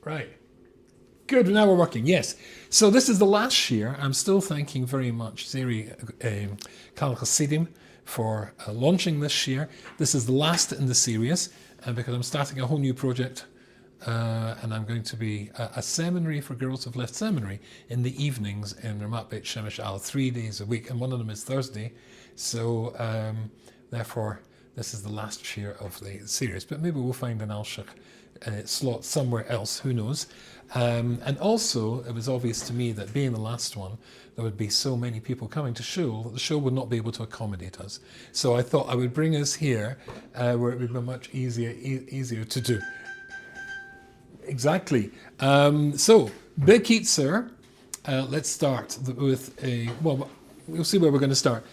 Right. Good, now we're working, yes. So this is the last year. I'm still thanking very much Zeri Kal Chassidim for launching this year. This is the last in the series because I'm starting a whole new project and I'm going to be a seminary for girls who've left seminary in the evenings in Ramat Beit Shemesh Al 3 days a week, and one of them is Thursday. So therefore, this is the last year of the series. But maybe we'll find an Alshach slot somewhere else, who knows. And also, it was obvious to me that being the last one, there would be so many people coming to shul that the show would not be able to accommodate us. So I thought I would bring us here where it would be much easier to do. Exactly. So, Bekitzer, let's start with we'll see where we're going to start.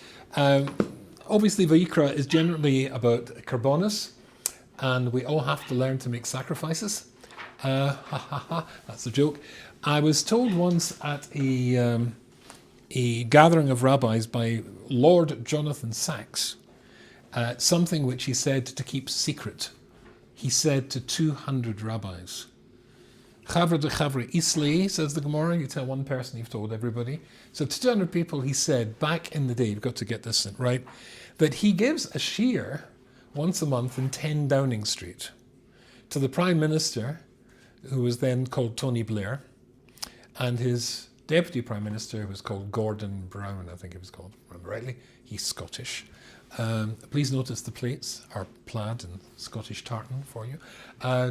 Obviously, Vayikra is generally about karbonos, and we all have to learn to make sacrifices. That's a joke. I was told once at a gathering of rabbis by Lord Jonathan Sachs something which he said to keep secret. He said to 200 rabbis, Chavre de Chavre Islay, says the Gemara. You tell one person, you've told everybody. So to 200 people, he said, back in the day, you've got to get this in, right, that he gives a shiur once a month in 10 Downing Street to the Prime Minister, who was then called Tony Blair, and his Deputy Prime Minister, who was called Gordon Brown, I think he was called, remember rightly. He's Scottish. Please notice the plates are plaid and Scottish tartan for you,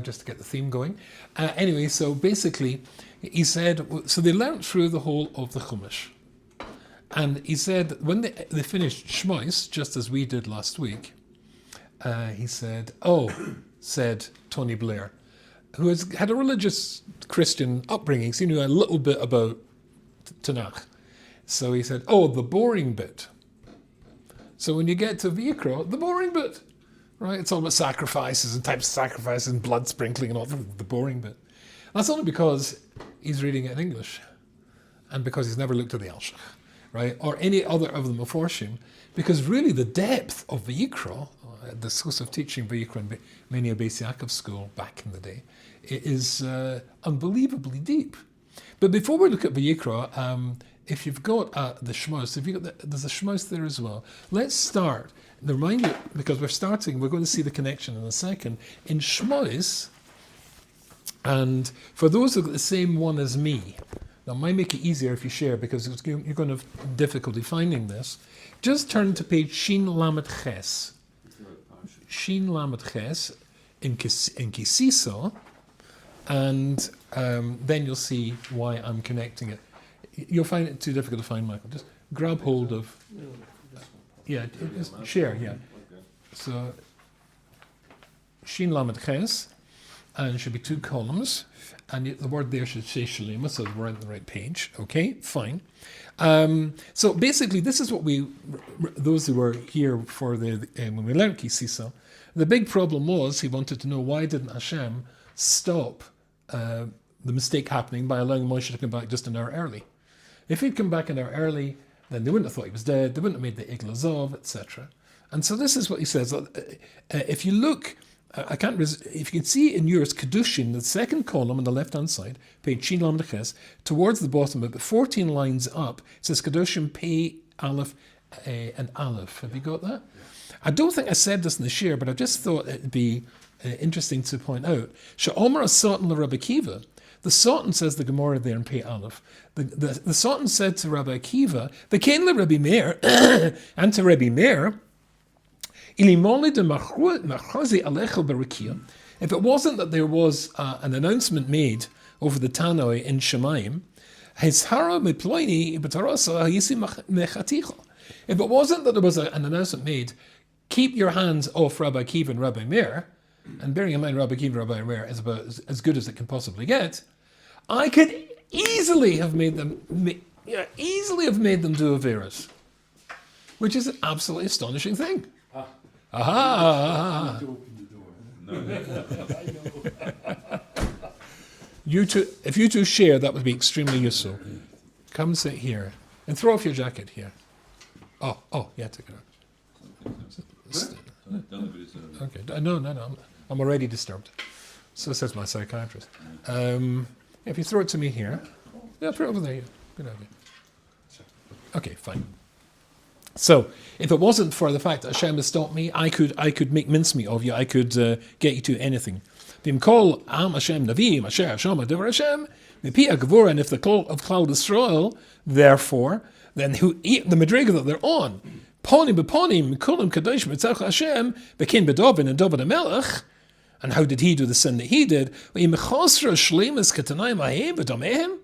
just to get the theme going. Anyway, so basically, he said, so they learnt through the whole of the Chumash. And he said, when they finished Shmois, just as we did last week, he said, said Tony Blair, who had a religious Christian upbringing, so he knew a little bit about Tanakh. So he said, the boring bit. So when you get to Vayikra, the boring bit, right? It's all about sacrifices and types of sacrifices and blood sprinkling and all the boring bit. That's only because he's reading it in English and because he's never looked at the Alshach, right? Or any other of the Meforshim, because really the depth of Vayikra, the source of teaching Vayikra in many a Beis Yaakov school back in the day, it is unbelievably deep. But before we look at Vayikra, if you've got the Shmos, there's a Shmos there as well. Let's start. And remind you, because we're going to see the connection in a second, in Shmos, and for those who got the same one as me, now it might make it easier if you share, because you're going to have difficulty finding this, just turn to page Shin Lamed Ches. Shin Lamed Ches in Kisisa, and then you'll see why I'm connecting it. You'll find it too difficult to find, Michael. Just grab hold of... just share, yeah. So, Shin Lamed Ches, and it should be 2 columns, and the word there should say Shalema, so we're on the right page. Okay, fine. So basically, this is what those who were here for when we learned Kisisa, the big problem was he wanted to know why didn't Hashem stop the mistake happening by allowing Moshe to come back just an hour early. If he'd come back an hour early, then they wouldn't have thought he was dead, they wouldn't have made the Igla Zov, etc. And so this is what he says. If you look, if you can see in yours, Kedushin, the second column on the left-hand side, page Shin Lamed Ches, towards the bottom, about 14 lines up, it says Kedushin, Pei, Aleph, and Aleph. Have you got that? I don't think I said this in the share, but I just thought it'd be interesting to point out. She'omer Satan LaRabbi Akiva. The Satan says the Gemara there in Pei Aleph. The Satan said to Rabbi Akiva, the Kain Rabbi Meir, and to Rabbi Meir, if it wasn't that there was an announcement made over the Tanoi in Shemaim, if it wasn't that there was an announcement made, keep your hands off Rabbi Akiva and Rabbi Meir, and bearing in mind Rabbi Akiva and Rabbi Meir is about as good as it can possibly get, I could easily have made them do Averas, which is an absolutely astonishing thing. Aha! You two, if you two share, that would be extremely useful. Come sit here and throw off your jacket here. Oh, yeah, take it off. Okay, no, I'm already disturbed. So says my psychiatrist. If you throw it to me here. Yeah, put it over there. Good idea. Okay, fine. So, if it wasn't for the fact that Hashem has stopped me, I could make mincemeat of you. I could get you to anything. V'im kol am Hashem navim asher Hashem adover Hashem v'pi agavura, and if the call of Klal Yisrael, therefore, then who eat the madriga that they're on, ponim b'ponim kulam kadosh mitzach Hashem v'kin b'dovin and David HaMelech. And how did he do the sin that he did? V'im chosra shleimus katanayim ahem v'damehem.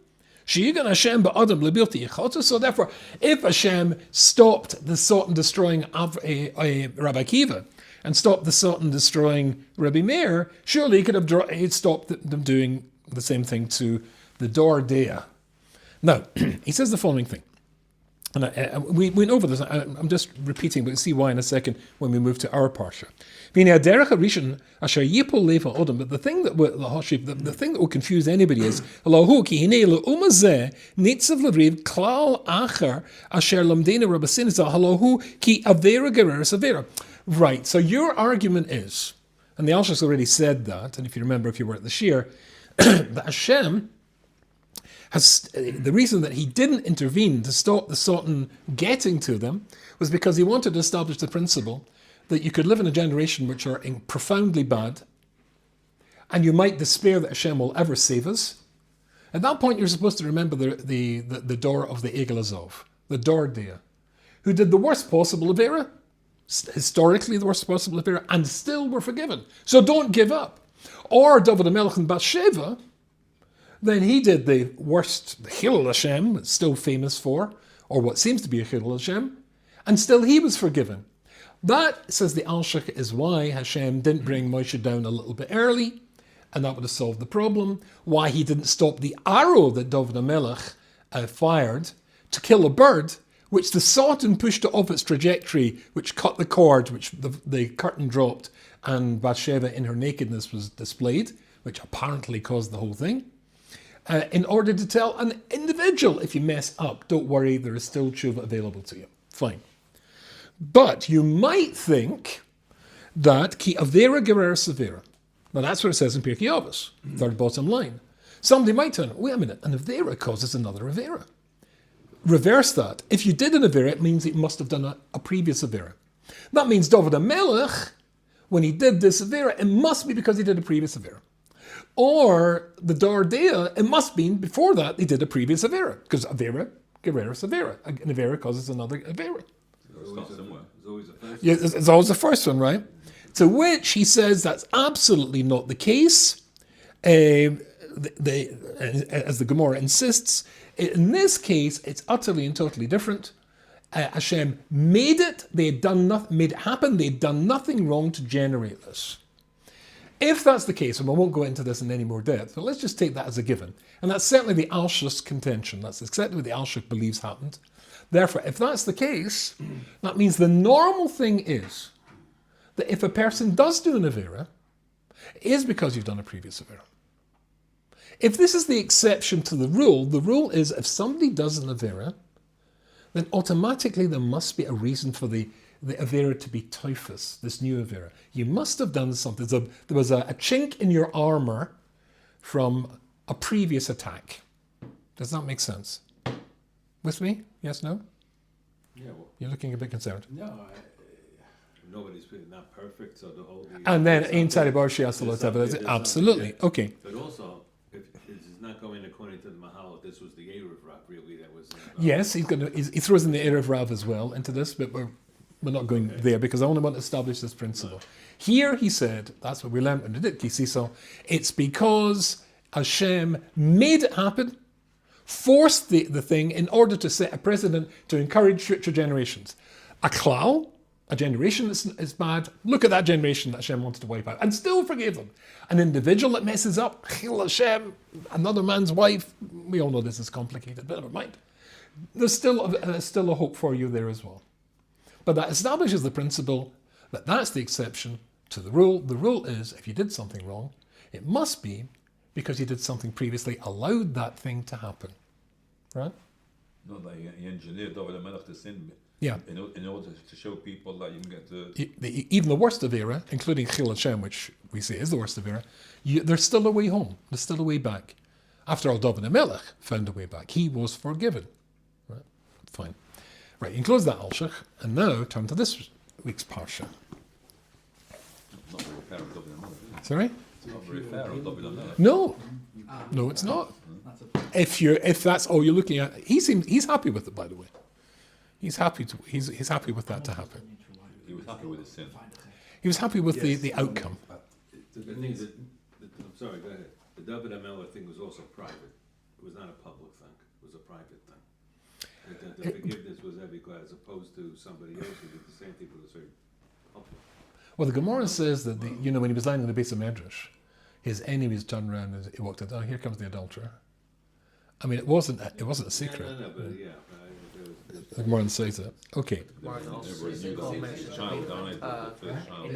So therefore, if Hashem stopped the Satan destroying Rabbi Akiva and stopped the Satan destroying Rabbi Meir, surely he could have stopped them doing the same thing to the Dor Dea. Now, he says the following thing. And we went over this. I'm just repeating, but you'll see why in a second when we move to our Parsha. But the thing that will confuse anybody is right. So your argument is, and the Alshach's already said that, and if you remember, if you were at the Shir, that Hashem the reason that he didn't intervene to stop the Satan getting to them was because he wanted to establish the principle that you could live in a generation which are profoundly bad, and you might despair that Hashem will ever save us. At that point, you're supposed to remember the door of the Egel Azov, the Dor Dea, who did the worst possible Avera, historically the worst possible Avera, and still were forgiven. So don't give up. Or David HaMelech and Bathsheba, then he did the worst, the Chilul Hashem, that's still famous for, or what seems to be a Chilul Hashem, and still he was forgiven. That, says the Alshach, is why Hashem didn't bring Moshe down a little bit early, and that would have solved the problem. Why he didn't stop the arrow that David HaMelech fired to kill a bird, which the Satan pushed off its trajectory, which cut the cord, which the curtain dropped, and Bathsheba in her nakedness was displayed, which apparently caused the whole thing. In order to tell an individual, if you mess up, don't worry, there is still tshuva available to you. Fine. But you might think that ki avera gerer severa. Now that's what it says in Pirkei Avos, third bottom line. Somebody might turn, wait a minute, an avera causes another avera. Reverse that. If you did an avera, it means it must have done a previous avera. That means David HaMelech, when he did this avera, it must be because he did a previous avera. Or the Dor Dea, it must be before that they did a previous Avera. Because Avera, Gereris Avera. An Avera causes another Avera. It's always the first one. Yeah, it's always the first one, right? To which he says that's absolutely not the case. As the Gemara insists, in this case, it's utterly and totally different. Hashem made it. They had done made it happen. They had done nothing wrong to generate this. If that's the case, and we won't go into this in any more depth, but let's just take that as a given. And that's certainly the Alshach's contention. That's exactly what the Alshach believes happened. Therefore, if that's the case, that means the normal thing is that if a person does do an Avera, it is because you've done a previous Avera. If this is the exception to the rule is if somebody does an Avera, then automatically there must be a reason for the Avera to be typhus, this new Avera. You must have done something. There was a chink in your armor from a previous attack. Does that make sense? With me? Yes, no? Yeah, well, You're looking a bit concerned. no, nobody's not perfect, so the whole... And then, inside the absolutely. Okay. But also, if it's not going according to the Mahal, this was the Erev Rav, really, that was... Yes, he throws in the Erev Rav as well into this, but we're not going there because I only want to establish this principle. No. Here he said, that's what we learned when we did Kisiso, it's because Hashem made it happen, forced the thing in order to set a precedent to encourage future generations. A klal, a generation is bad, look at that generation that Hashem wanted to wipe out and still forgave them. An individual that messes up, Chil Hashem, another man's wife, we all know this is complicated, but never mind. There's still a hope for you there as well. But that establishes the principle that that's the exception to the rule. The rule is, if you did something wrong, it must be because you did something previously, allowed that thing to happen. Right? No, he engineered David HaMelech to sin Yeah. In order to show people that you can get the... Even the worst of era, including Chil Hashem, which we say is the worst of era, there's still a way home. There's still a way back. After all, David HaMelech found a way back. He was forgiven. Right? Fine. Right, you can close that Alshach, and now turn to this week's Parsha. Not very fair of David HaMelech, is it? Sorry? It's not very fair of David HaMelech. No, it's not. If that's all you're looking at, he's happy with it, by the way. He's happy with that to happen. He was happy with his sin. He was happy with the outcome. The thing is I'm sorry, go ahead. The David HaMelech thing was also private. It was not a public thing. It was a private thing. The forgiveness was everywhere, as opposed to somebody else who did the same thing but was very public. Well, the Gemara says that when he was lying in the base of Medrash, his enemies turned around and he walked out. Oh, here comes the adulterer. I mean, it wasn't a secret. No, but yeah. The Gemara says that. Okay. Everybody knew that his child died, the first child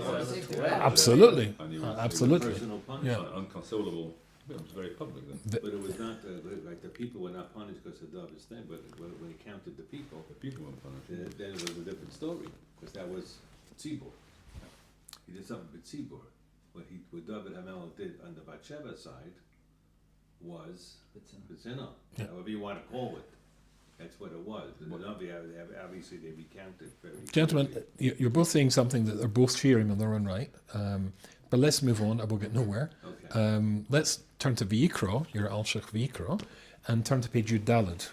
died. Absolutely. And he was Absolutely. Personal punishment. Yeah. Unconsolable. It was very public then. But it was not, like the people were not punished because of David's thing, but when he counted the people, The people weren't punished. then it was a different story, because that was Tzibor. He did something with Tzibor. What David HaMelech did on the Bathsheba side was Bitzina, Yeah. however you want to call it. That's what it was. But obviously they recounted very... Gentlemen, you're both saying something that they're both sharing on their own right. But let's move on, I will get nowhere. Okay. Let's turn to Vayikra, your Alshach Vayikra, and turn to page Yud Daled.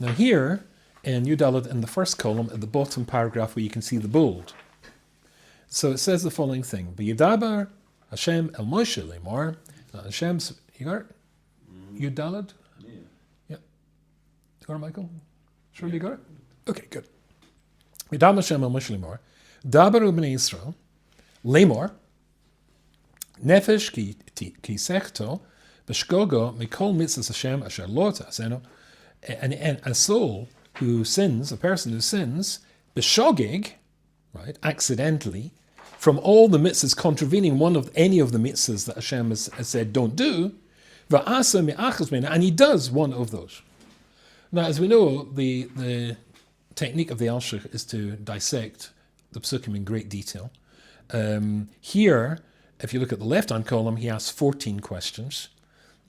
Now here, in Yud Daled, in the first column, at the bottom paragraph where you can see the bold. So it says the following thing: V'yidaber Hashem el Moshe lemor. Hashem's, you got it? Yud Daled? Yeah. Yeah. You got it, Michael? Sure you got it? Okay, good. V'yidaber Hashem el Moshe lemor. Daberu b'nei Yisrael lemor. Nefesh ki sechto b'shgogo mikol mitzvahs Hashem asher lo ta'aseno. And a soul who sins, a person who sins, b'shogeg, right, accidentally, from all the mitzvahs contravening any of the mitzvahs that Hashem has said don't do, and he does one of those. Now, as we know, the technique of the Alshach is to dissect the psukim in great detail. Here, if you look at the left-hand column, he asks 14 questions,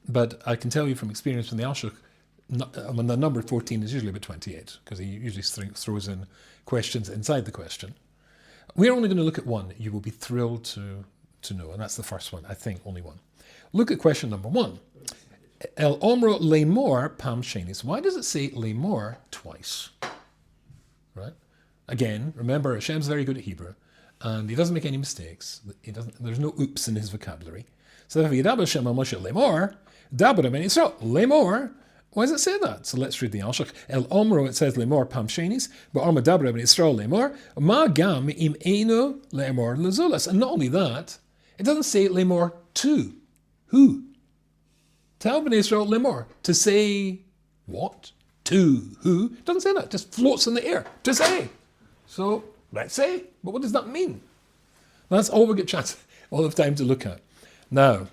but I can tell you from experience from the Alshach, when the number 14 is usually about 28, because he usually throws in questions inside the question. We're only going to look at one. You will be thrilled to know, and that's the first one. I think only one. Look at question number 1. El omro lemor pam shenis. Why does it say lemor twice? Right? Again, remember, Hashem's very good at Hebrew, and he doesn't make any mistakes. There's no oops in his vocabulary. So if Yidaber Hashem al Moshe lemor, daber ben Yisrael lemor. Why does it say that? So let's read the Alshach. El Omro, it says lemor pam shenis, but Arma Dabra ben Yisrael lemor, ma gam im eno lemor lezulas. And not only that, it doesn't say lemor to. Who? Tell ben Yisrael lemor. To say what? To who? It doesn't say that. It just floats in the air. To say. So let's say. But what does that mean? That's all we get all of time to look at. Now,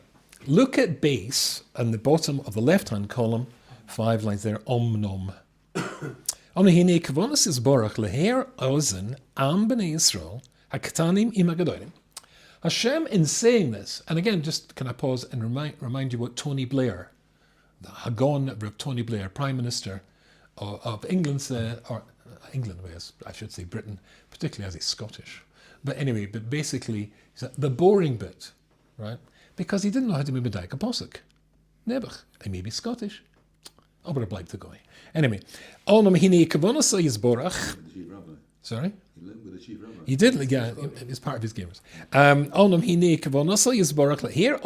look at base and the bottom of the left-hand column. 5 lines there, omnom. Omnehine kavonas is borach leher ozen am b'nei Yisrael hakatanim im hagadolim. Hashem, in saying this, and again, just can I pause and remind you what Tony Blair, the Hagon of Tony Blair, Prime Minister of England, or England, I should say Britain, particularly as he's Scottish. But anyway, but basically, the boring bit, right? Because he didn't know how to make a Daik Apostle. Nebuch, I may be Scottish. Oh, but I bleibt the guy. Anyway, Onam hine kavonas yizborach. Sorry? He lived with the chief rabbi. He did, yeah, it was part of his gamers. Onam hine kavonas yizborach. Here,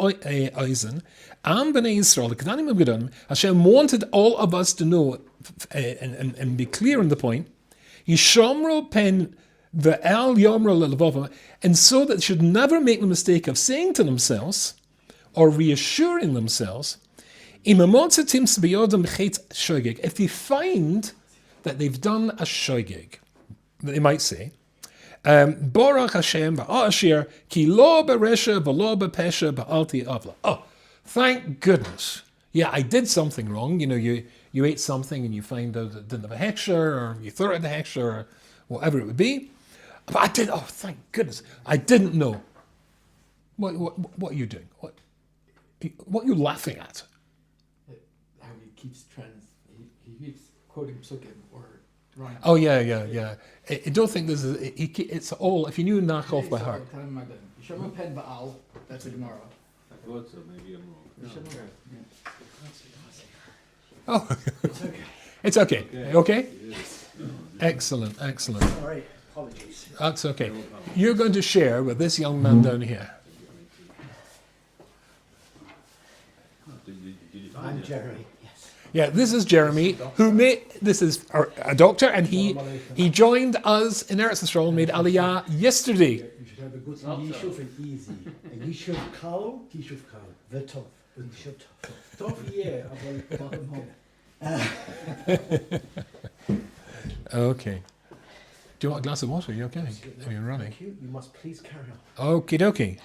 Eisen, Am b'nei Yisrael, Kedanim Gedolim, Hashem wanted all of us to know and be clear on the point. Yishomro pen ve'el yomro lelvova, and so that they should never make the mistake of saying to themselves or reassuring themselves, if they find that they've done a shoygig, they might say, Borach Hashem ba'ashir ki lo beresha v'lo bepesha ba'alti avla. Oh, thank goodness. Yeah, I did something wrong. You know, you ate something and you find out it didn't have a hechsher, or you thought it had a hechsher, or whatever it would be. But I did. Oh, thank goodness. I didn't know. What are you doing? What are you laughing at? How he keeps he keeps quoting psukim or rhymes. Oh yeah. I don't think this is. It's all. If you knew Nachov by heart. Yishamu pen ba'al. That's a Gemara. I thought so, maybe I'm wrong. Yishamu. Oh, It's okay. it's okay. Okay. It is. Excellent. All right. Apologies. That's okay. You're going to share with this young man down here. Did you find I'm it? Jeremy. Yes. Yeah, this is Jeremy, this is a doctor, and he joined us in Eretz Yisrael, made Aliyah yesterday. You should have a good Yishuv and easy. A Yishuv Kal, V'tov. Yishuv Tov. Tov, yeah. Okay. Do you want a glass of water? Are you okay? Are you running? Thank you. You must please carry on. Okie dokie.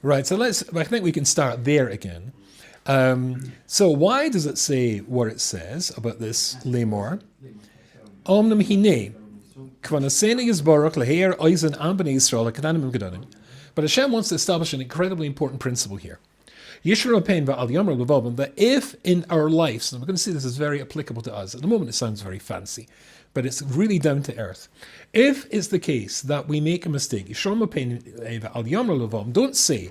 Right, so I think we can start there again. So why does it say what it says about this lemor? Omnam hine, kvanasena yizborach leher oizen am b'nei Yisrael ha'kedanim v'gedonim. But Hashem wants to establish an incredibly important principle here. Yishur Pain Ba'al Yomer Levavim, that if in our lives, and we're going to see this is very applicable to us, at the moment it sounds very fancy, but it's really down to earth. If it's the case that we make a mistake, Yishur Pain Ba'al Yomer Levavim, don't say,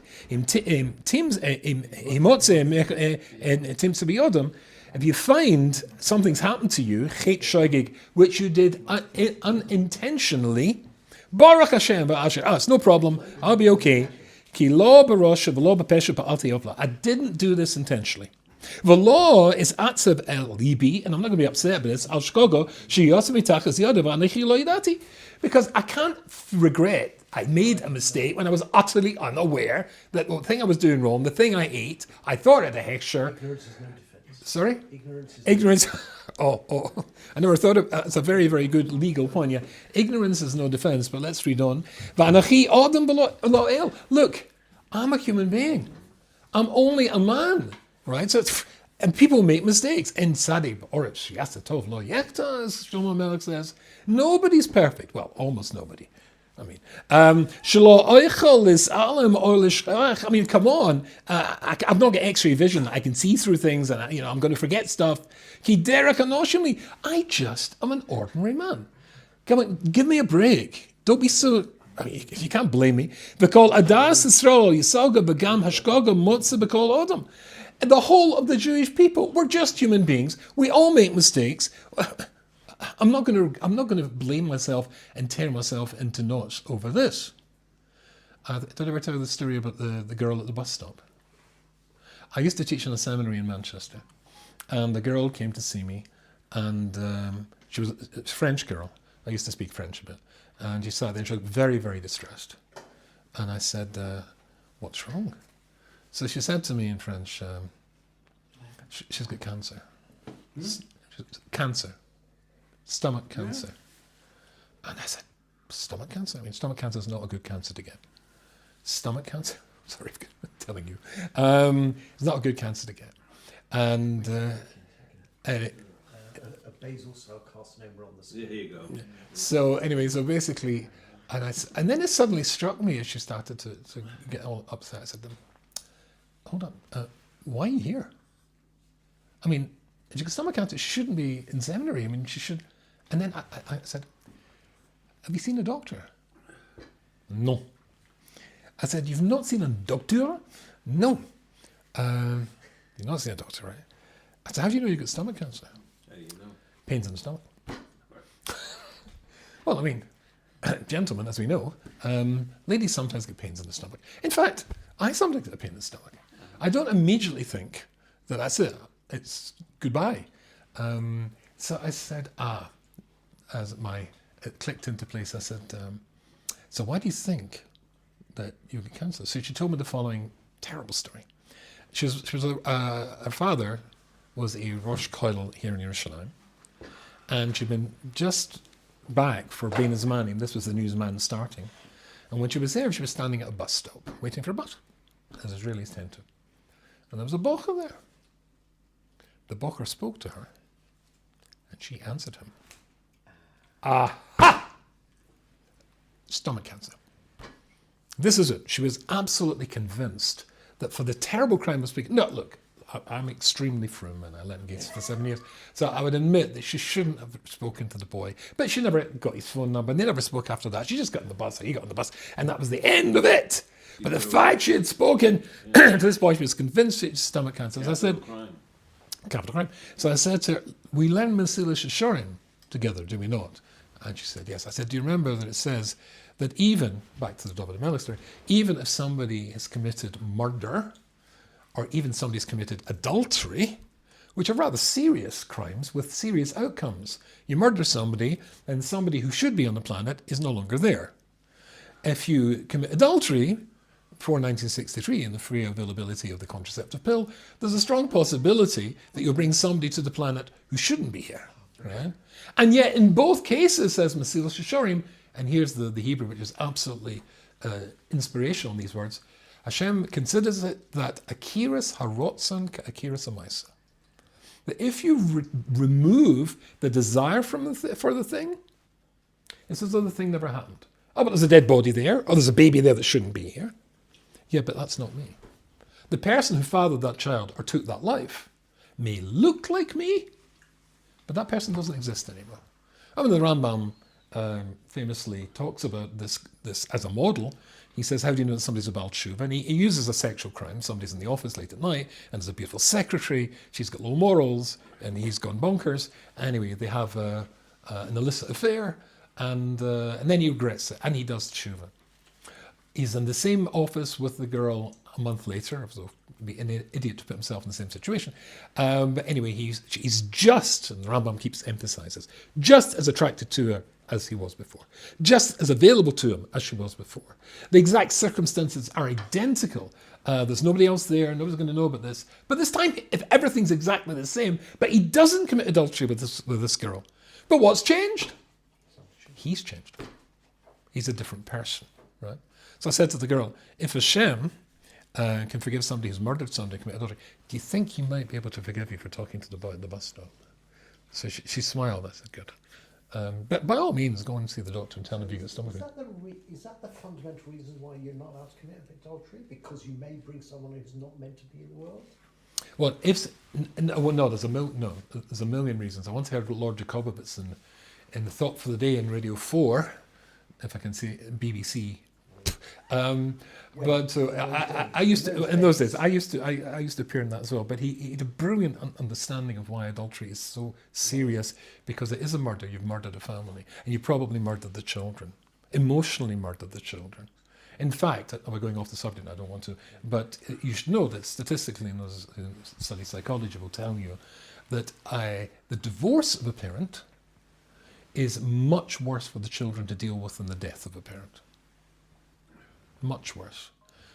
if you find something's happened to you, chet shoigig, which you did unintentionally, Baruch Hashem v'asher. It's no problem. I'll be okay. Ki lo barosha v'lo b'pesha ba'alti ovla. I didn't do this intentionally. V'lo is atzav el libi, and I'm not going to be upset about this. Al shkogo sheyosem itachas yodav anichi lo yidati, because I can't regret I made a mistake when I was utterly unaware that the thing I was doing wrong, the thing I ate, I thought it had a hechsher. Ignorance is no defense. Sorry? Ignorance is Ignorance. Oh, I never thought of it's a very, very good legal point. Yeah, ignorance is no defense, but let's read on. Look, I'm a human being. I'm only a man, right? So, and people make mistakes. In Sadib or Tov Lo Yechta, as Shlomo Melech says, nobody's perfect. Well, almost nobody. I mean, come on. I've not got X-ray vision. I can see through things, and I'm going to forget stuff. I just am an ordinary man. Come on, give me a break. Don't be so. I mean, you can't blame me. Because Adas Yisrael Yisalga Begam Hashkoga Motza Bekol Odom. The whole of the Jewish people, we're just human beings. We all make mistakes. I'm not going to blame myself and tear myself into knots over this. Did I ever tell you the story about the girl at the bus stop? I used to teach in a seminary in Manchester, and the girl came to see me, and she was a French girl. I used to speak French a bit, and she sat there and she looked very, very distressed. And I said, "What's wrong?" So she said to me in French, "She's got cancer. Cancer." Stomach cancer. Yeah. And I said, stomach cancer? I mean, stomach cancer is not a good cancer to get. Stomach cancer? Sorry for telling you. It's not a good cancer to get. And a basal cell carcinoma on the skin. Yeah, here you go. Yeah. So anyway, so basically, and then it suddenly struck me as she started to get all upset. I said, hold on, why are you here? I mean, if you got stomach cancer, she shouldn't be in seminary. I mean, she should. And then I said, have you seen a doctor? No. I said, you've not seen a doctor? No. You've not seen a doctor, right? I said, how do you know you've got stomach cancer? How do you know? Pains in the stomach. Well, I mean, gentlemen, as we know, ladies sometimes get pains in the stomach. In fact, I sometimes get a pain in the stomach. I don't immediately think that that's it. It's goodbye. So I said, as it clicked into place, I said, so why do you think that you get cancer? So she told me the following terrible story. Her father was a Rosh Kollel here in Yerushalayim, and she'd been just back for being his man. This was the newsman starting. And when she was there, she was standing at a bus stop, waiting for a bus, as Israelis tend to. And there was a bocher there. The bocher spoke to her, and she answered him. Aha! Stomach cancer. This is it. She was absolutely convinced that for the terrible crime of speaking... No, look, I'm extremely frum, and I let him get for 7 years. So I would admit that she shouldn't have spoken to the boy. But she never got his phone number, and they never spoke after that. She just got on the bus, or he got on the bus, and that was the end of it. But the fact she had spoken to this boy, she was convinced she had stomach cancer. As I said... Capital crime. So I said to her, we learn Mesilas Yesharim together, do we not? And she said, yes. I said, do you remember that it says that even, back to the David Melech story, even if somebody has committed murder, or even somebody's committed adultery, which are rather serious crimes with serious outcomes. You murder somebody, and somebody who should be on the planet is no longer there. If you commit adultery, before 1963 and the free availability of the contraceptive pill, there's a strong possibility that you'll bring somebody to the planet who shouldn't be here. Right? And yet in both cases, says Mesilas Yesharim, and here's the Hebrew, which is absolutely inspirational in these words, Hashem considers it that akiras harotzon ka'akiras amaisa. That if you remove the desire from for the thing, it's as though the thing never happened. Oh, but there's a dead body there, or there's a baby there that shouldn't be here. Yeah, but that's not me. The person who fathered that child or took that life may look like me, but that person doesn't exist anymore. I mean, the Rambam famously talks about this as a model. He says, how do you know that somebody's a Baal Tshuva? And he uses a sexual crime. Somebody's in the office late at night, and there's a beautiful secretary. She's got low morals, and he's gone bonkers. Anyway, they have an illicit affair, and then he regrets it, and he does Tshuva. He's in the same office with the girl a month later, so be an idiot to put himself in the same situation. But anyway, he's just, and the Rambam keeps emphasizes, just as attracted to her as he was before. Just as available to him as she was before. The exact circumstances are identical. There's nobody else there, nobody's going to know about this. But this time, if everything's exactly the same, but he doesn't commit adultery with this girl. But what's changed? He's changed. He's a different person, right? So I said to the girl, if Hashem can forgive somebody who's murdered somebody, committed adultery, do you think he might be able to forgive you for talking to the boy at the bus stop? So she smiled. I said, good. But by all means, go and see the doctor and tell him if you get stomach ache. Is that the fundamental reason why you're not allowed to commit adultery? Because you may bring someone who's not meant to be in the world? Well, there's a million reasons. I once heard Lord Jacobowitz in the Thought for the Day in Radio 4, if I can see BBC. But so I used to, in those days, I used to appear in that as well. But he had a brilliant understanding of why adultery is so serious, because it is a murder. You've murdered a family, and you probably murdered the children, emotionally murdered the children. In fact, we're going off the subject. I don't want to, but you should know that statistically, in those who study psychology will tell you that the divorce of a parent is much worse for the children to deal with than the death of a parent. Much worse.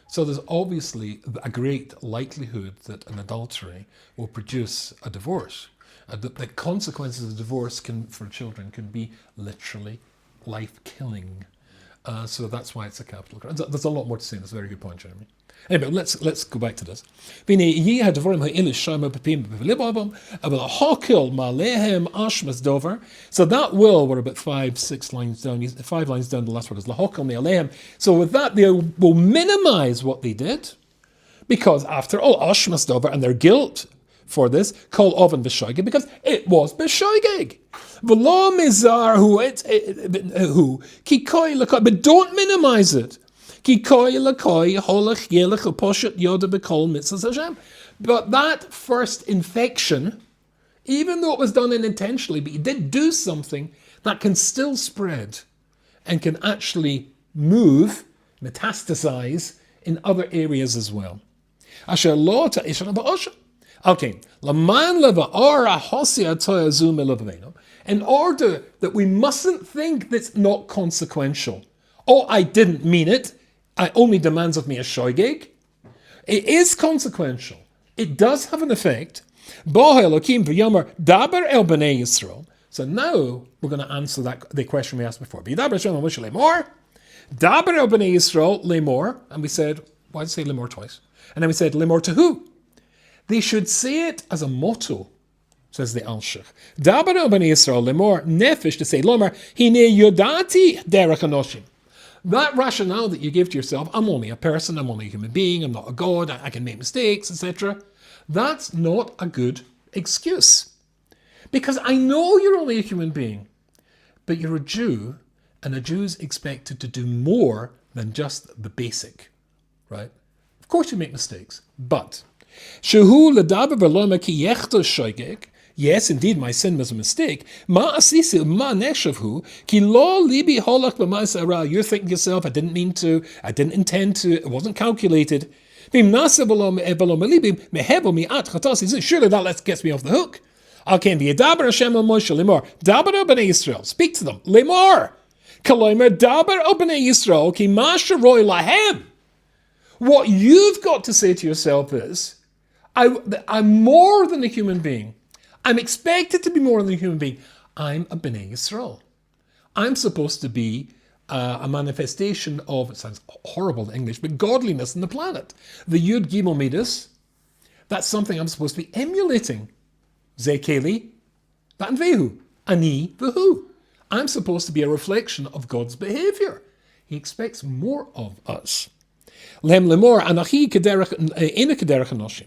So there's obviously a great likelihood that an adultery will produce a divorce. The consequences of divorce for children can be literally life-killing. So that's why it's a capital crime. There's a lot more to say, and that's a very good point, Jeremy. Anyway, let's go back to this. So that will, we're about 5 lines down, 5 lines down, the last word is lahokal me'alehem. So with that, they will minimize what they did, because after all, ashmas dover, and their guilt for this, kol oven b'shoigeg, because it was b'shoigeg. V'lo mizar who kikoi l'koi, but don't minimize it. But that first infection, even though it was done unintentionally, but you did do something that can still spread and can actually move, metastasize in other areas as well. Okay. In order that we mustn't think that's not consequential. Oh, I didn't mean it. I only demands of me a shoigeg. It is consequential. It does have an effect. So now we're going to answer the question we asked before. V'yidaber Hashem el Moshe lemor, daber el bnei Yisrael lemor, and we said, why did it say lemor twice? And then we said lemor to who? They should say it as a motto, says the Alshich. Daber el bnei Yisrael lemor, nefesh, to say lomar, hine yodati derech anoshim. That rationale that you give to yourself, I'm only a person, I'm only a human being, I'm not a god, I can make mistakes, etc. That's not a good excuse. Because I know you're only a human being, but you're a Jew, and a Jew's expected to do more than just the basic, right? Of course you make mistakes, but Shehu ledaber v'lo ki yechta shoygek. Yes, indeed, my sin was a mistake. Ma asisi ma neshavhu ki lo libi holach b'ma'aseh. You're thinking to yourself, I didn't mean to, I didn't intend to, it wasn't calculated. Surely that gets me off the hook. Speak to them. Lemor. What you've got to say to yourself is, I'm more than a human being. I'm expected to be more than a human being. I'm a Bnei Yisrael. I'm supposed to be a manifestation of, it sounds horrible in English, but godliness in the planet. The Yud Gimel Midas, that's something I'm supposed to be emulating. Zekeli, Vehu, Ani, Vehu. I'm supposed to be a reflection of God's behavior. He expects more of us. Lem lemor anachi kederech anoshim.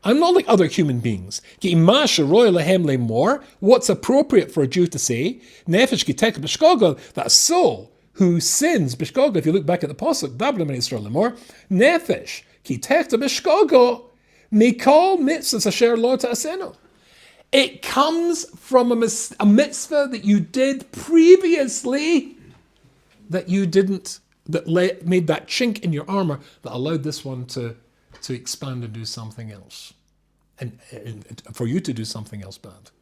I'm not like other human beings. What's appropriate for a Jew to say? Nefesh kitek b'shkogel, that a soul who sins b'shkogel. If you look back at the pasuk, dabla ben Yisrael lemor, nefesh kitek b'shkogel mikol mitzvahs asher lo ta'asenu. It comes from a mitzvah that you did previously that you didn't, that made that chink in your armor that allowed this one to expand and do something else, and for you to do something else bad.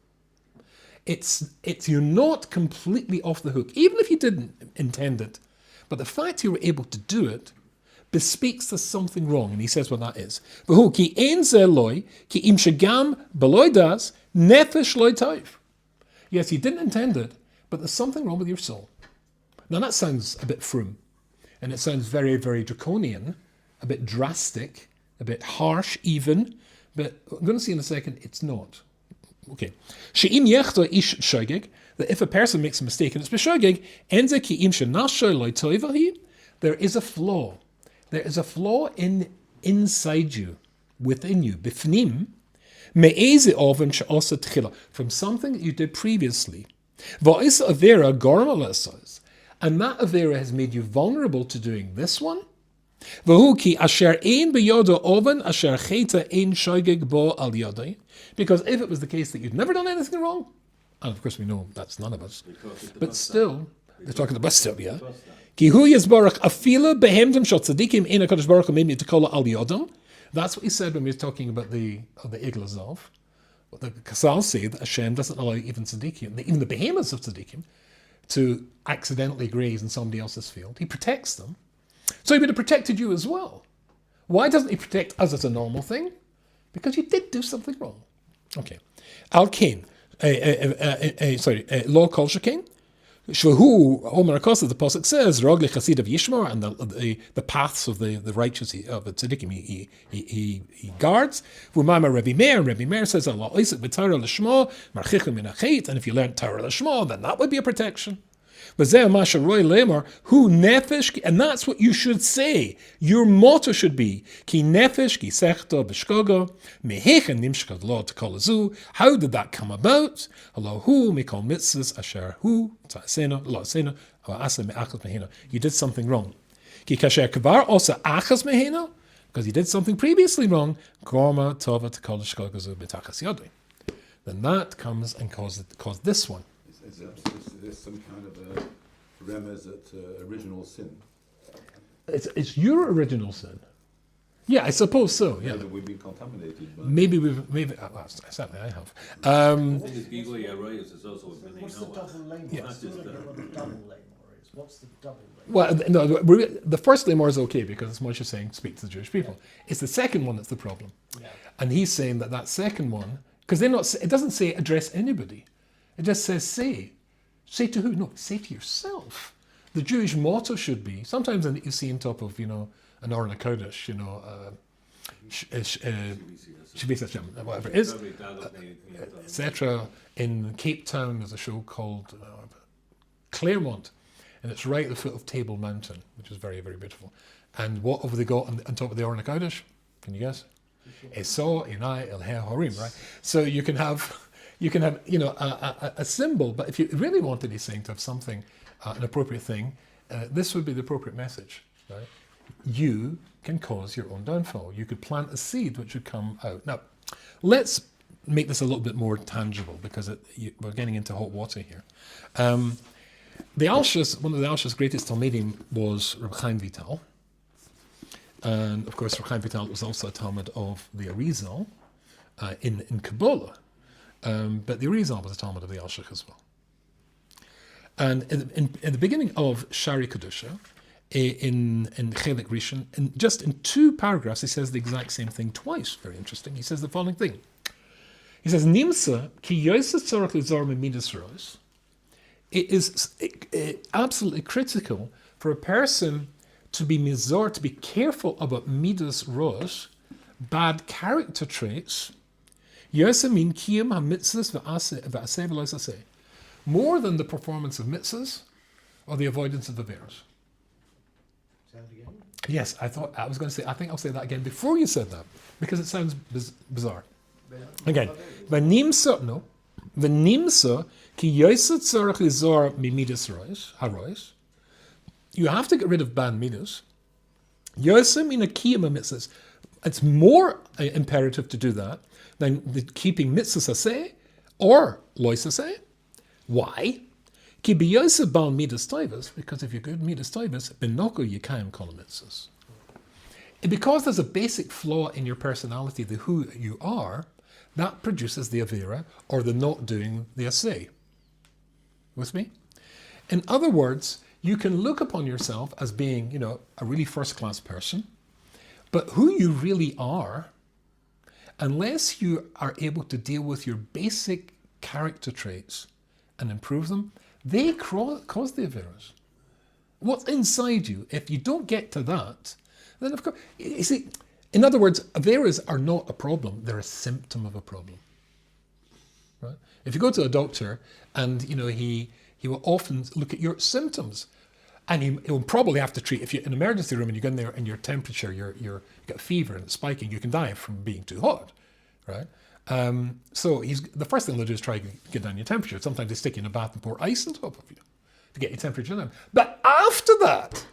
It's you're not completely off the hook, even if you didn't intend it. But the fact you were able to do it bespeaks there's something wrong, and he says what that is. Yes, you didn't intend it, but there's something wrong with your soul. Now that sounds a bit frum, and it sounds very, very draconian, a bit drastic, a bit harsh even, but I'm going to see in a second it's not. Okay. She'im yechta ish shogeg, that if a person makes a mistake and it's b'shogeg, enze ki im shenasho loy toivahi, there is a flaw. There is a flaw inside you, within you, bifnim, me'eze oven she'osa tchila, from something that you did previously. Va'isa avera gorma lesos, and that avera has made you vulnerable to doing this one. V'hu ki asher ein beyodo oven asher cheta ein shogeg bo al yodai. Because if it was the case that you'd never done anything wrong, and of course we know that's none of us, but still, they're talking the bus stop, yeah? Ki hu yizbarach afila behemdim shot tzadikim ein HaKadosh Baruch Hu made me to call al yodam. That's what he said when we were talking about the Iglazov. But the Kassal say that Hashem doesn't allow even tzaddikim, even the behemoths of tzaddikim, to accidentally graze in somebody else's field. He protects them. So he would have protected you as well. Why doesn't he protect us as a normal thing? Because you did do something wrong. Okay. Al Kain. Law kol shekain. Shvahu Omer Akosa, the pasuk says, Rog lechasid of Yishmar, and the paths of the righteous of the tzaddikim he guards. V'mama Rebbe Meir says, Allah Isaac v'Torah l'shma marchichim min hachet, and if you learn Torah l'shma, then that would be a protection. And that's what you should say. Your motto should be, Ki nefesh ki sechta b'shkogo, mehechen nimshkad lo t'kol. How did that come about? Allahu mikol mitzvahs asher hu ta'asena lo asena asa me'achas mehena. You did something wrong. Ki kasher kvar osa achas mehena, because you did something previously wrong. Gorma tova t'kol shkogo b'tachas yodai. Then that comes and caused this one. Is there some kind of a remez at original sin? It's your original sin. Yeah, I suppose so. Yeah, Maybe we've been contaminated. By certainly I have. I think it's Gigli Arroyos is also a Bnei What's the Noah. double lamor? Yeah. I still don't get what the double lamor is. What's the double lamor? Well, no, the first lemor is okay because it's Moshe saying speak to the Jewish people. It's the second one that's the problem, Yeah. and he's saying that second one, because they're not. It doesn't say address anybody. It just says say. Say to who? No, say to yourself. The Jewish motto should be, sometimes you see on top of, an Orna Kodesh, Shabbat Hashem, whatever it is, etc. In Cape Town, there's a show called Claremont, and it's right at the foot of Table Mountain, which is very, very beautiful. And what have they got on top of the Orna Kodesh? Can you guess? Esau, Inai, El Horim, right? So you can have a symbol, but if you really wanted these things to have something, an appropriate thing, this would be the appropriate message, right? You can cause your own downfall. You could plant a seed which would come out. Now, let's make this a little bit more tangible because we're getting into hot water here. One of the Alsha's greatest Talmidim was Reb Chaim Vital. And of course, Reb Chaim Vital was also a Talmud of the Arizal in Kabbalah. But the Arizal was a Talmud of the Alshach as well. And in the beginning of Shari Kedusha, in Chelik Rishon, just in 2 paragraphs, he says the exact same thing twice. Very interesting. He says the following thing. He says, Nimsa ki yosef tzorach lizor midas rois. It is absolutely critical for a person to be mizor, to be careful about midas rois, bad character traits, yosef min kiyum ha-mitzvahs v'aseh v'lo saseh, more than the performance of mitzvahs or the avoidance of averos. Say that again? Yes, I think I'll say that again before you said that, because it sounds bizarre. Again, v'nimsa ki yosef tzorach lizor mimidas harois. You have to get rid of bad midas. Yosef min akiyim mitzvahs. It's more imperative to do that than keeping mitzvahs aseh or lois aseh. Why? Ki b'yosef bal midas toivas, because if you're good midas toivas, benoko yikayim kol mitzvahs. Because there's a basic flaw in your personality, the who you are, that produces the avera, or the not doing the aseh. With me? In other words, you can look upon yourself as being, a really first-class person, but who you really are, unless you are able to deal with your basic character traits and improve them, they cause the averas. What's inside you, if you don't get to that, then of course, you see, in other words, averas are not a problem, they're a symptom of a problem. Right? If you go to a doctor and, he will often look at your symptoms, and he will probably have to treat, if you're in an emergency room and you go in there and your temperature, you got a fever and it's spiking, you can die from being too hot, right? So the first thing they'll do is try to get down your temperature. Sometimes they stick you in a bath and pour ice on top of you to get your temperature down. But after that,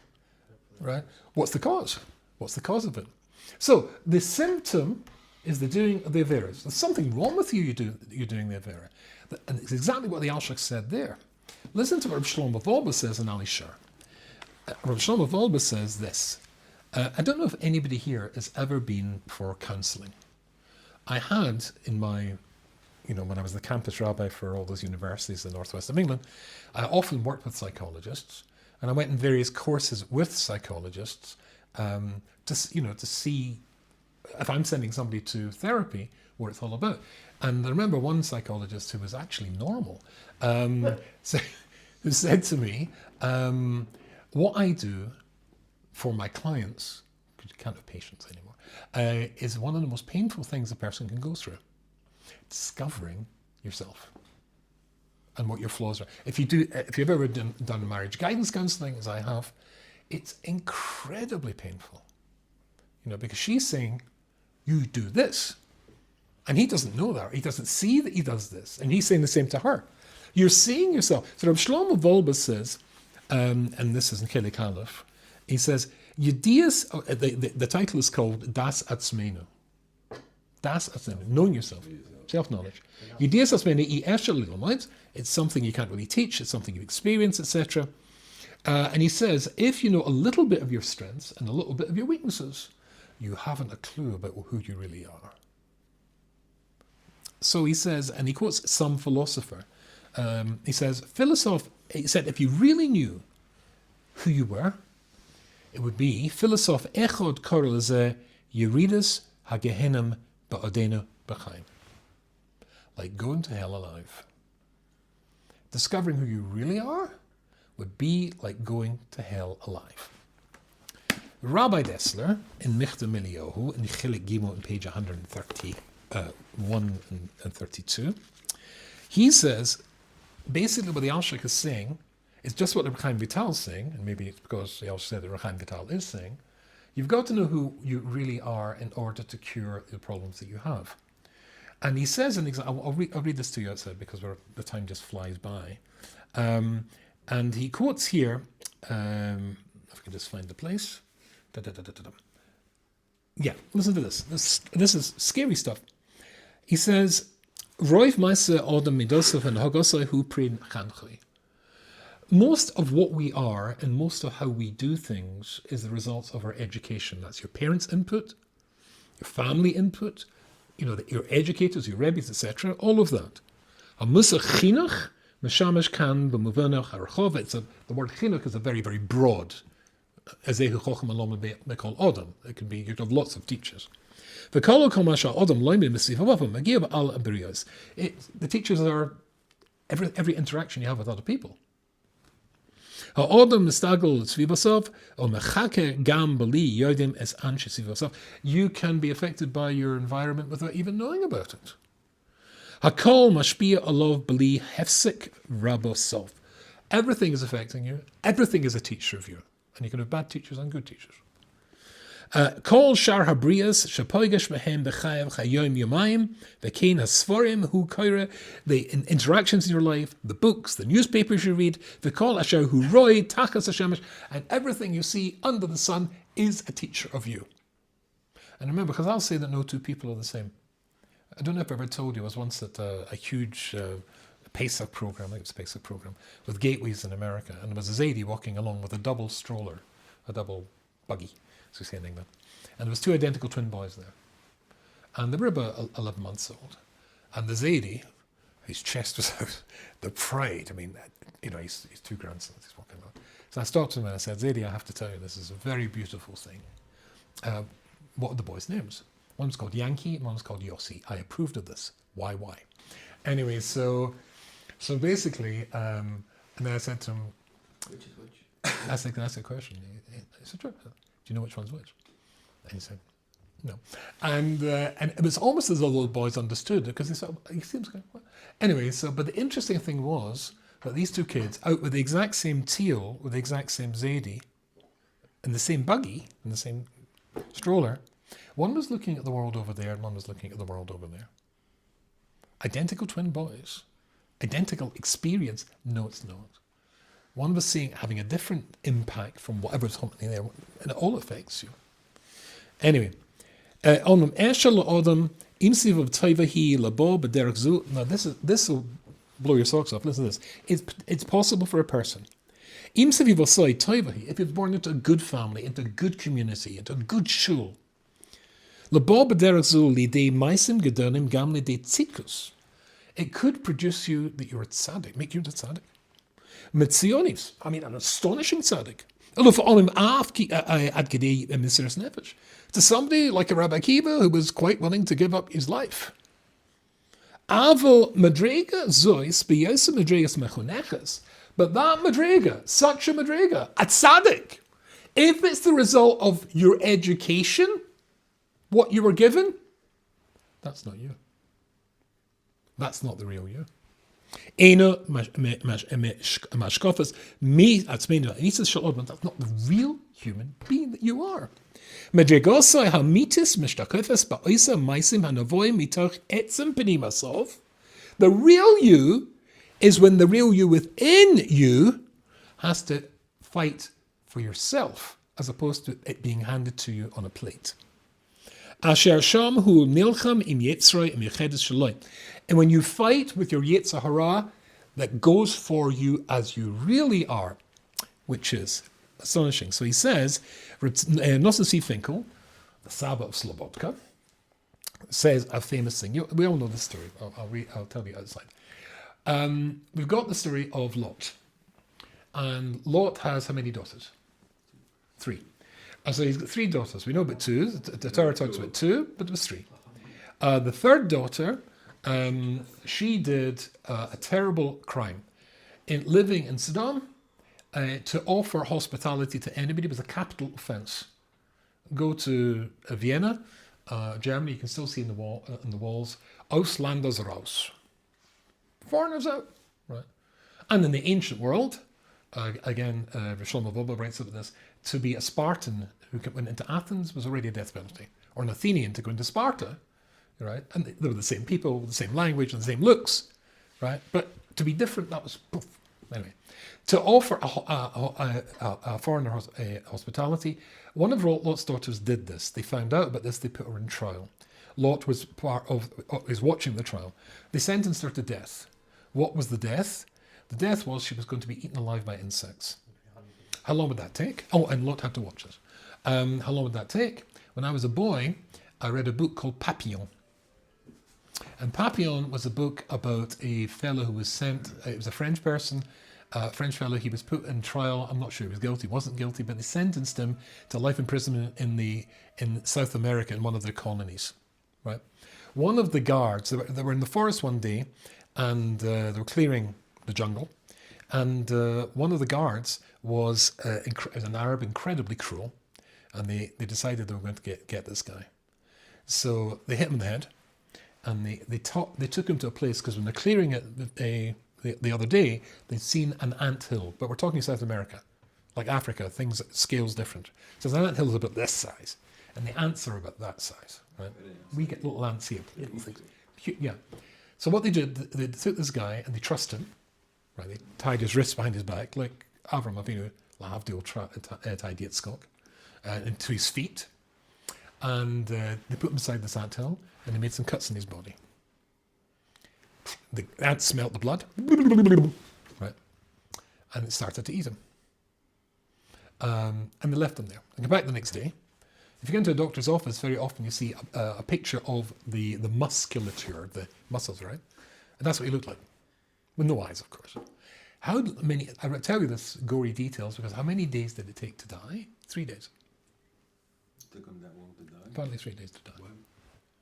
right, what's the cause? What's the cause of it? So the symptom is the doing of the averas. There's something wrong with you, you're doing the avera. And it's exactly what the Alshach said there. Listen to what Reb Shlomo Wolbe says in Ali Shar. Reb Shlomo Wolbe says this. I don't know if anybody here has ever been for counselling. I had in my, when I was the campus rabbi for all those universities in the northwest of England, I often worked with psychologists, and I went in various courses with psychologists to see if I'm sending somebody to therapy, what it's all about. And I remember one psychologist who was actually normal, who said to me, what I do for my clients, because you can't have patients anymore, is one of the most painful things a person can go through. Discovering yourself and what your flaws are. If you've ever done marriage guidance counselling, as I have, it's incredibly painful. Because she's saying, you do this. And he doesn't know that. He doesn't see that he does this. And he's saying the same to her. You're seeing yourself. So Reb Shlomo Wolbe says, and this is in Chelik Aleph, he says, Yedias, the title is called Das Atzmenu. Das Atzmenu, knowing yourself, self-knowledge. Yedias Atzmenu I Esher Lilomoid, it's something you can't really teach, it's something you experience, etc. And he says, if you know a little bit of your strengths and a little bit of your weaknesses, you haven't a clue about who you really are. So he says, and he quotes some philosopher, he said, if you really knew who you were, it would be philosoph echod korelze Yeridas hagehenim ba'odenu b'chaim, like going to hell alive. discovering who you really are would be like going to hell alive. Rabbi Dessler, in Michta Miliohu, in Chilik Gimel on page 131 and 32, he says, basically what the Alshich is saying is just what the Rechaim Vital is saying, and maybe it's because the Alshich said that Rechaim Vital is saying, you've got to know who you really are in order to cure the problems that you have. And he says, I'll read this to you outside because the time just flies by. And he quotes here, if I can just find the place. Yeah, listen to this. This is scary stuff. He says, Roiv Maisa Odom Midosov and Hagosai Hu Prin Chanchui. Most of what we are and most of how we do things is the result of our education. That's your parents' input, your family input, your educators, your rebbes, etc. All of that. The word chinuch is a very, very broad. It can be, you have lots of teachers. The teachers are every interaction you have with other people. You can be affected by your environment without even knowing about it. Everything is affecting you. Everything is a teacher of you. And you can have bad teachers and good teachers. Kol shar habrias shapoigesh behem bechayev chayom yomayim v'kein hasforim hu koire, the interactions in your life, the books, the newspapers you read, the kol asher hu roi tachas hashemesh, and everything you see under the sun is a teacher of you. And remember, because I'll say that no two people are the same. I don't know if I ever told you, I was once at a huge Pesach program, I think it was a Pesach program, with Gateways in America, and there was a Zaidi walking along with a double stroller, a double buggy, as we say in England. And there was two identical twin boys there. And they were about 11 months old. And the Zaidi, his chest was out, the pride, he's two grandsons, he's walking along. So I stopped him and I said, Zaidi, I have to tell you, this is a very beautiful thing. What are the boys' names? One was called Yankee and one was called Yossi. I approved of this. Why? Anyway, so basically, and then I said to him, Which is which? I said, can I ask a question? He said, sure. Do you know which one's which? And he said, no. And it was almost as though the boys understood it, because they said, he seems kind of, what? Anyway, but the interesting thing was that these two kids, out with the exact same teal, with the exact same Zaidi, in the same buggy, in the same stroller, one was looking at the world over there and one was looking at the world over there. Identical twin boys. Identical experience. No, it's not. One was having a different impact from whatever's happening there, and it all affects you. Anyway, now this will blow your socks off. Listen to this. It's possible for a person. If you're born into a good family, into a good community, into a good shul, it could produce you that you're a tzaddik, make you the tzaddik. Mitzionis, an astonishing tzaddik. To somebody like a Rabbi Akiva who was quite willing to give up his life. Aval madrega zois b'yosem madregas mechoneches. But that madrega, such a madrega, a tzaddik, if it's the result of your education, what you were given, that's not you. That's not the real you. That's not the real human being that you are. The real you is when the real you within you has to fight for yourself, as opposed to it being handed to you on a plate. And when you fight with your Yetzer Hara that goes for you as you really are, which is astonishing. So he says, Nosson C. Finkel, the Saba of Slobodka, says a famous thing. We all know this story. I'll tell you outside. We've got the story of Lot. And Lot has how many daughters? 3. So he's got 3 daughters. We know about 2. The Torah talks about 2, but it was 3. The third daughter, she did a terrible crime. living in Sodom, to offer hospitality to anybody was a capital offence. Go to Vienna, Germany. You can still see in the walls, Auslanders raus. Foreigners out, right? And in the ancient world, again, Shlomo Voba writes about this. To be a Spartan who went into Athens was already a death penalty, or an Athenian to go into Sparta, right? And they were the same people, the same language, and the same looks, right? But to be different, that was poof. Anyway, to offer a foreigner hospitality, one of Lot's daughters did this. They found out about this. They put her in trial. Lot was is watching the trial. They sentenced her to death. What was the death? The death was she was going to be eaten alive by insects. How long would that take? Oh, and Lot had to watch it. How long would that take? When I was a boy, I read a book called Papillon. And Papillon was a book about a fellow who was sent, it was a French person, French fellow, he was put in trial. I'm not sure he was guilty, wasn't guilty, but they sentenced him to life imprisonment in South America in one of their colonies, right? One of the guards, they were in the forest one day, and they were clearing the jungle, and one of the guards was an Arab, incredibly cruel, and they decided they were going to get this guy. So they hit him in the head, and they took him to a place, because when they're clearing it the other day, they'd seen an anthill, but we're talking South America, like Africa, things, scales different. So an anthill is about this size, and the ants are about that size, right? We get little ants here, little things. Yeah. So what they did, they took this guy and they trussed him, right? They tied his wrists behind his back, like Avram Avinu Lahavdil tied Yitzchak, to his feet, and they put him beside this anthill, and they made some cuts in his body. The ants smelt the blood, right, and it started to eat him. And they left him there. They came back the next day. If you go into a doctor's office, very often you see a picture of the musculature, the muscles, right? And that's what he looked like, with no eyes, of course. How many? I will tell you this gory details because how many days did it take to die? 3 days. It took him that long to die? Apparently 3 days to die. Wow.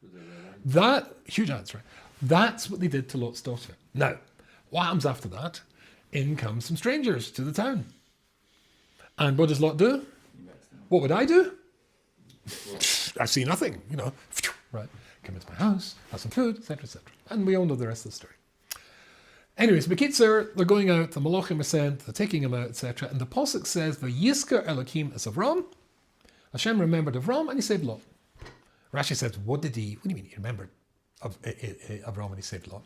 Was that right? That, huge answer. That's what they did to Lot's daughter. Now, what happens after that? In comes some strangers to the town. And what does Lot do? What would I do? I see nothing, right? Come into my house, have some food, etc., etc. And we all know the rest of the story. Anyways, Bekitzer, they're going out, the Malachim are sent, they're taking him out, etc. And the Pasuk says, Vayikra Elokim es Avram. Hashem remembered Avram and he saved Lot. Rashi says, what do you mean he remembered Avram and he saved Lot?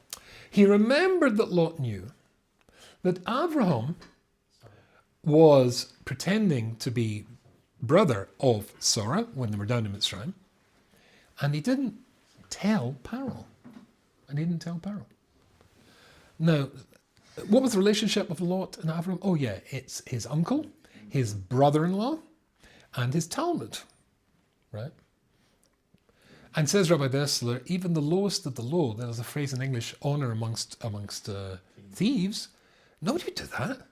He remembered that Lot knew that Avraham was pretending to be brother of Sarah when they were down in Mitzrayim, and he didn't tell Paro. Now, what was the relationship of Lot and Avram? Oh yeah, it's his uncle, his brother-in-law, and his Talmud, right? And says Rabbi Dessler, even the lowest of the low, there's a phrase in English, honor amongst thieves, nobody would do that.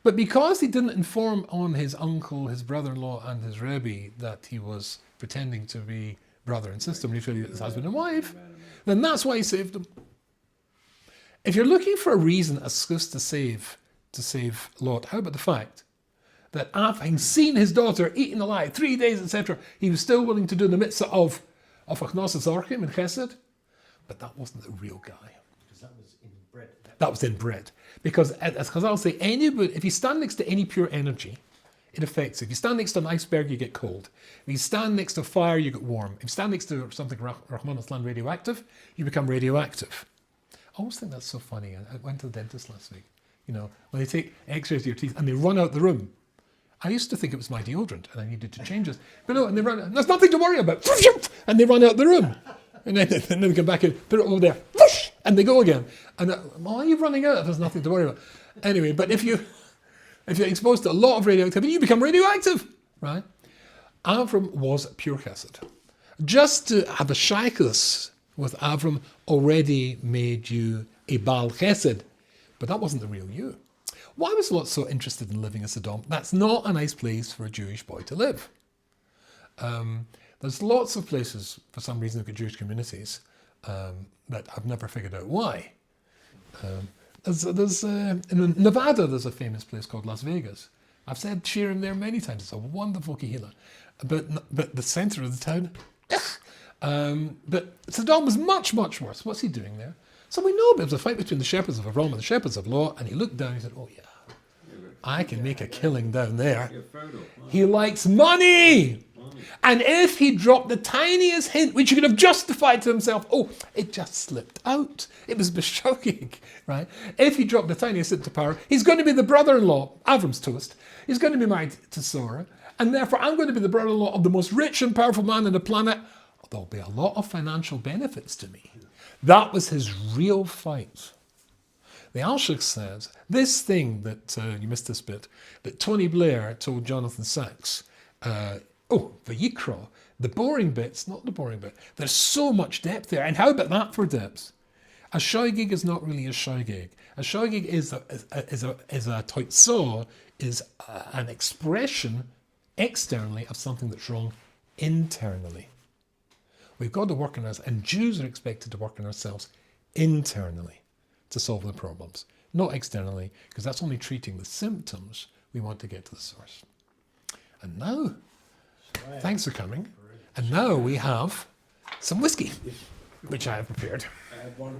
But because he didn't inform on his uncle, his brother-in-law, and his Rebbe that he was pretending to be brother and sister when he really his husband and wife, then that's why he saved them. If you're looking for a reason, a excuse to save Lot, how about the fact that after having seen his daughter eaten alive 3 days, etc., he was still willing to do the mitzvah of Achnosas Orchim and Chesed? But that wasn't the real guy. Because that was in bread. That was in bread. Because, as Chazal say, anybody, if you stand next to any pure energy, it affects you. If you stand next to an iceberg, you get cold. If you stand next to fire, you get warm. If you stand next to something Rahman al radioactive, you become radioactive. I always think that's so funny. I went to the dentist last week. When they take x-rays of your teeth and they run out the room. I used to think it was my deodorant and I needed to change it. But no, and they run out. There's nothing to worry about. And they run out the room. And then they come back and put it over there. And they go again. And why are you running out? There's nothing to worry about. Anyway, but if you're exposed to a lot of radioactivity, you become radioactive, right? Avram was pure chesed. Just to have a shaykhus with Avram already made you a Baal chesed. But that wasn't the real you. Why was Lot so interested in living in Sodom? That's not a nice place for a Jewish boy to live. There's lots of places, for some reason, look at Jewish communities, that I've never figured out why. In Nevada, there's a famous place called Las Vegas. I've said cheering there many times. It's a wonderful kahila. But the centre of the town, but Saddam was much, much worse. What's he doing there? So we know there was a fight between the shepherds of Avram and the shepherds of Lot, and he looked down and he said, oh yeah, I can make a killing down there. You're fertile. He likes money. And if he dropped the tiniest hint, which he could have justified to himself, oh, it just slipped out. It was beshogig, right? If he dropped the tiniest hint to power, he's going to be the brother-in-law, Avram's toast. He's going to be married to Sarah. And therefore, I'm going to be the brother-in-law of the most rich and powerful man on the planet. There'll be a lot of financial benefits to me. That was his real fight. The Alshik says, this thing that, you missed this bit, that Tony Blair told Jonathan Sachs, Vayikra, the boring bit's not the boring bit. There's so much depth there. And how about that for depth? A shoygig is not really a shoygig. A shoygig is a toitzo, is an expression externally of something that's wrong internally. We've got to work on us, and Jews are expected to work on ourselves internally to solve the problems, not externally, because that's only treating the symptoms. We want to get to the source. And now, thanks for coming. And now we have some whiskey, which I have prepared. I have one